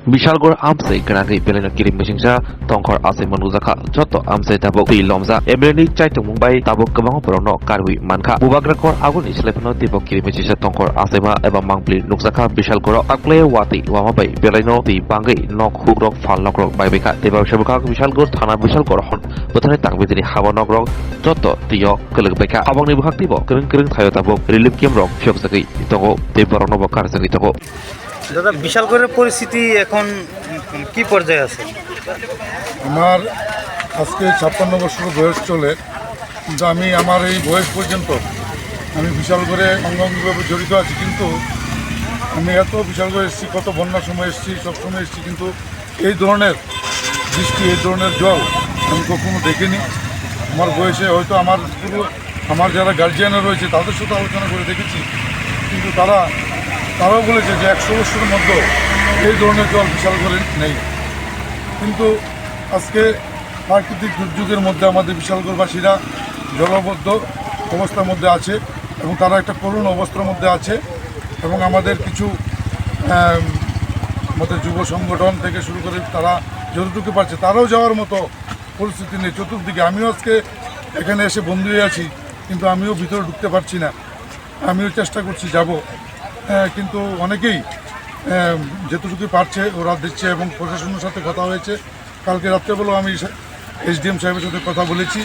Bishalgor Amsay Granadi Belena Kirim Mishingsa, Tonkor Ase Manuzaka, Joto Amsay Tabo, P. Lomza, Emily Chaito Mumbai, Tabo Kabang Prono, Karwi, Manka, Bubagrakor Agun is Lepano, Tipo Kirimichisha Tonkor Asema, Eva Mangpli, Nuxaka, Bishalgoro, Akle Wati, Wamabai, Beleno, the Bangi, Nok Hugro, Falnokro, Baibeka, Deva Shabaka, Bishalgor, Tana Bishalgoron, Botany Tang with the Havanogro, Joto, Tio, Kulubeka, Abang Nibaktibo, Kering Hayotabo, Relief Kim Rock, Shoksaki, Togo, Devaronovo Karsaki Togo. দাদা বিশালগড়ের পরিস্থিতি এখন কি পর্যায়ে আছে? আমার আজকে 56 বছর বয়স চলে, কিন্তু আমি আমার এই বয়স পর্যন্ত আমি বিশালগড়ে অঙ্গাঙ্গিভাবে জড়িত আছি। কিন্তু আমি এত বিশালগড়ে এসেছি, কত বন্যার সময় এসেছি, সব সময় এসেছি, কিন্তু এই ধরনের বৃষ্টি, এই ধরনের জল আমি কখনো দেখিনি। আমার বয়সে হয়তো আমার যারা গার্জিয়ানরা রয়েছে তাদের সাথে আলোচনা করে দেখেছি, কিন্তু তারাও বলেছে যে 100 বছরের মধ্যে এই ধরনের জল বিশালগড়ে নেই। কিন্তু আজকে প্রাকৃতিক দুর্যোগের মধ্যে আমাদের বিশালগড়বাসীরা জলবদ্ধ অবস্থার মধ্যে আছে এবং তারা একটা করুণ অবস্থার মধ্যে আছে। এবং আমাদের কিছু আমাদের যুব সংগঠন থেকে শুরু করে তারা যতটুকু পারছে, তারাও যাওয়ার মতো পরিস্থিতি নেই চতুর্দিকে। আমিও আজকে এখানে এসে বন্দী হয়ে আছি, কিন্তু আমিও ভিতরে ঢুকতে পারছি না। আমিও চেষ্টা করছি যাব, কিন্তু অনেকেই যেটুকু পারছে ওরা দিচ্ছে। এবং প্রশাসনের সাথে কথা হয়েছে, কালকে রাত্রেবেলাও আমি এসডিএম সাহেবের সাথে কথা বলেছি।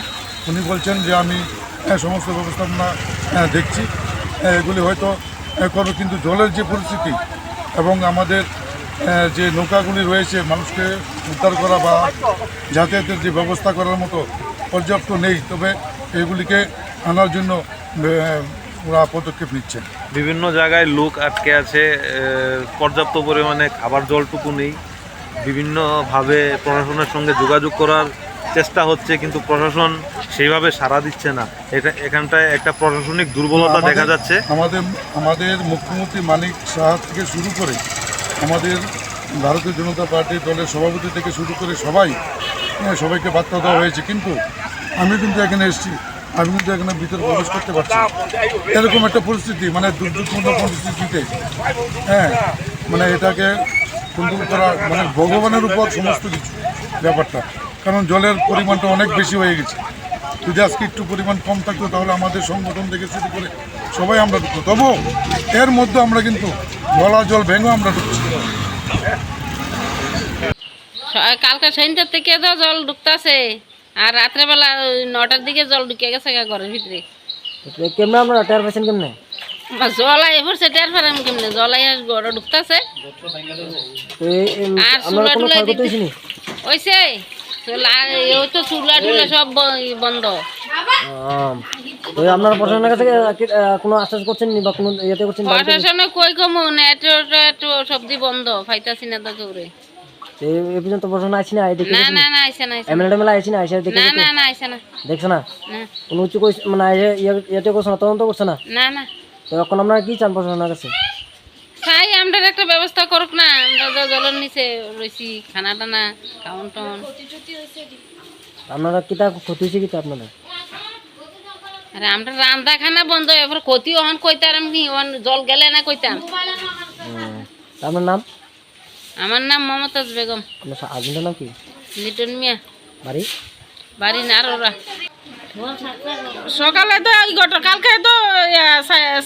উনি বলছেন যে আমি সমস্ত ব্যবস্থাপনা দেখছি, এগুলি হয়তো করবে। কিন্তু জলের যে পরিস্থিতি এবং আমাদের যে নৌকাগুলি রয়েছে মানুষকে উদ্ধার করা বা যাতায়াতের যে ব্যবস্থা করার মতো পর্যাপ্ত নেই, তবে এগুলিকে আনার জন্য ওরা পদক্ষেপ নিচ্ছে। বিভিন্ন জায়গায় লোক আটকে আছে, পর্যাপ্ত পরিমাণে খাবার জলটুকু নেই। বিভিন্নভাবে প্রশাসনের সঙ্গে যোগাযোগ করার চেষ্টা হচ্ছে, কিন্তু প্রশাসন সেইভাবে সাড়া দিচ্ছে না। এখানটায় একটা প্রশাসনিক দুর্বলতা দেখা যাচ্ছে। আমাদের মুখ্যমন্ত্রী মানিক সাহা থেকে শুরু করে আমাদের ভারতীয় জনতা পার্টির দলের সভাপতি থেকে শুরু করে সবাইকে বার্তা দেওয়া হয়েছে, কিন্তু আমি কিন্তু এখানে এসেছি, আমি কিন্তু এখানে ভিতরে প্রবেশ করতে পারছি না। এরকম একটা পরিস্থিতি, মানে দুর্যোগপূর্ণ পরিস্থিতিতে মানে এটাকে কন্ট্রোল করা মানে ভগবানের উপর সমস্ত কিছু ব্যাপারটা। কারণ জলের পরিমাণটা অনেক বেশি হয়ে গেছে। যদি আজকে একটু পরিমাণ কম থাকতো তাহলে আমাদের সংগঠন থেকে শুরু করে সবাই আমরা ঢুকতো। তবুও এর মধ্যে আমরা কিন্তু গলা জল ভেঙে আমরা ঢুকছি। কালকে সন্ধ্যার থেকে তো জল ঢুকতেছে, আর রাত্রেবেলা 9টার দিকে জল ঢুকে গেছে ঘরের ভিতরে। কেমনে আপনারা টের পাচ্ছেন? কেমনে জল আই পড়ছে, টের পারেন কেমনে? জল আই ঘরে ঢুকতেছে। আর চুলা টুলা হয়েছে, তো চুলা টুলা সব বন্ধ। আপনারা প্রশাসনের কাছে কোনো আশ্বাস করছেন নি বা কোনো ইয়েতে করছেন? প্রশাসনে কই কমু না, একটু সবজি বন্ধ পাইতাছি না তো কেউরে। এই পর্যন্ত প্রশাসন আইছে না? না আইছে না। এমএলএ মেলা আইছে না? আইছে দেখে না আইছে না। দেখছ না? কোনো উচ্চ মানে ইয়েতে করছে না, তদন্ত করছে না? না। তো এখন আপনারা কি চান প্রশাসনের কাছে? চাই আমরা একটা ব্যবস্থা করুক না। আমরা জলের নিচে রয়েছি, খানা টানা খাওন টাউন। আপনারা কিতা ক্ষতি হয়েছে কিতা আপনাদের? আরে আমরা রান্না খানা বন্ধ, এবার ক্ষতি ওখান কইতাম আমি, জল গেলে না কইতাম। আপনার নাম? আমার নাম মমতাজ বেগম। আপনার হাজবেন্ডের নাম কি? লিটন মিয়া। বাড়ি নারোরা। সকালে তো কালকে তো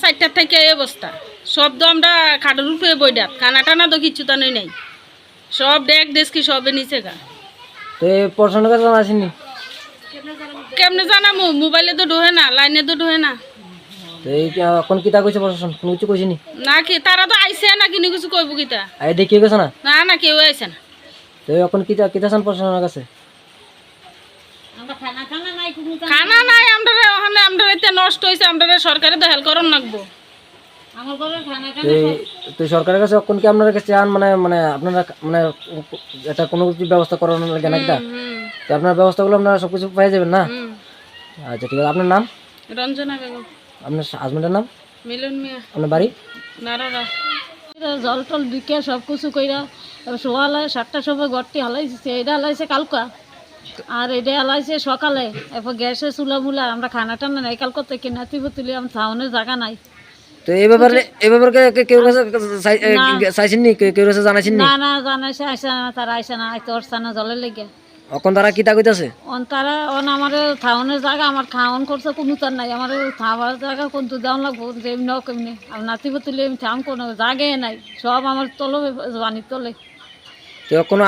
4টার থেকে এই অবস্থা। সব তো আমরা খাটের উপরে বইডাত, খানা টানা তো কিছু তো নেই, সব ডেক ডেস্কি সবে নিচে গা। তো এই প্রশাসনের কাছে আসেনি? কেমনে জানামু? মোবাইলে তো ঢোহে না, লাইনে তো ঢোহে না। তো এই এখন কিতা কইছে প্রশাসন? কোনো কিছু কইছেনি নাকি? তারা তো আইছে না, কিনে কিছু কইব কিতা? আই দেখি গেছে না? না কেউ আইছে না। তো এখন কিতা চান প্রশাসনের কাছে? খানা নাই আমরা ওখানে, আমরা এতে নষ্ট হয়েছে, আমরা সরকারে তো হেল্প করন লাগবো। তো সরকারের কাছে এখন কি আপনারা কাছে চান মানে মানে আপনারা মানে এটা কোনো কিছু ব্যবস্থা করানোর লাগে না কিটা? তো আপনার ব্যবস্থাগুলো আপনারা সব কিছু পেয়ে যাবেন না? আচ্ছা ঠিক আছে। আপনার নাম? রঞ্জনা বেগম। আপনার হাজবেন্ডের নাম? মিলন মিয়া। আপনার বাড়ি? নারোরা। জল টল ঢুকে সব কিছু কইরা সকালে 7টার সময় ঘরটি হালাইছে, এটা হালাইছে কালকা, আর এটা হালাইছে সকালে। এরপর গ্যাসে চুলা মুলা আমরা খানা টানা নাই, কালকে থেকে নাতিব তুলি আমি ছাউনের জায়গা নাই। তো এই ব্যাপারে কেউ কাছে চাইছেন নি, কেউ কাছে জানাইছেন নি? না না জানাইছে আইসে না, তারা আইসে না, আইতে পারছে না জলের লেগে। এখন তারা কি তা কইতাছে? তারা আমার খাওয়ানোর জায়গা, আমার খাওয়ান করছে কোনো তার নাই, আমার খাওয়ার জায়গা কোনটু দেওয়া লাগবো, যেমনি হোক এমনি। আর নাতিব তুলে আমি থাম কোনো জায়গায় নাই, সব আমার তলে বানির তলে। তো কোনো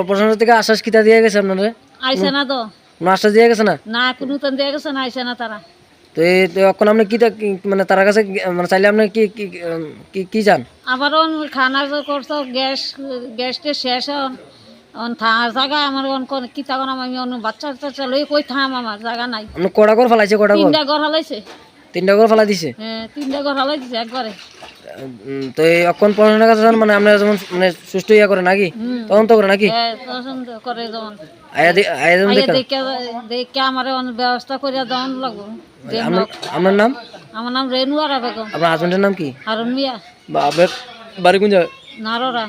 প্রশাসন থেকে আশ্বাস কিতা দিয়ে গেছে আপনারা? আইসে না তো, কোনো আশ্বাস দিয়ে গেছে না? না কোনো তান দিয়ে গেছে না, আইসে না তারা। তো এই তো এখন আপনি মানে তার কাছে মানে চাইলে আপনি কি কি কি কি চান? আবারও খানা করছো, গ্যাস শেষ থাকার জায়গা আমার কি তখন আমি বাচ্চা টাচ্চা লই কই থাম, আমার জায়গা নাই। আপনি কটা ঘর ফেলাইছে? কটা ঘর? 3টা ঘর হালাইছে। 3টা ঘর ফেলাই দিছে? হ্যাঁ 3টা ঘর হালাই দিছে একবারে। তো এই এখন প্রশাসনের কাছে চান মানে আপনারা যেমন মানে সুষ্ঠু ইয়া করে নাকি, তদন্ত করে নাকি? হ্যাঁ পছন্দ করে যেমন আয়া যেমন আইয়া দেখেন। দেখে আমার ব্যবস্থা করে দেওয়ান লাগবো। আপনার নাম? আমার নাম রেনু আরা বেগম। আপনার হাজবেন্ডের নাম কি? হারুন মিয়া বা আপনার বাড়ি কোন জায়গায়? নাররা।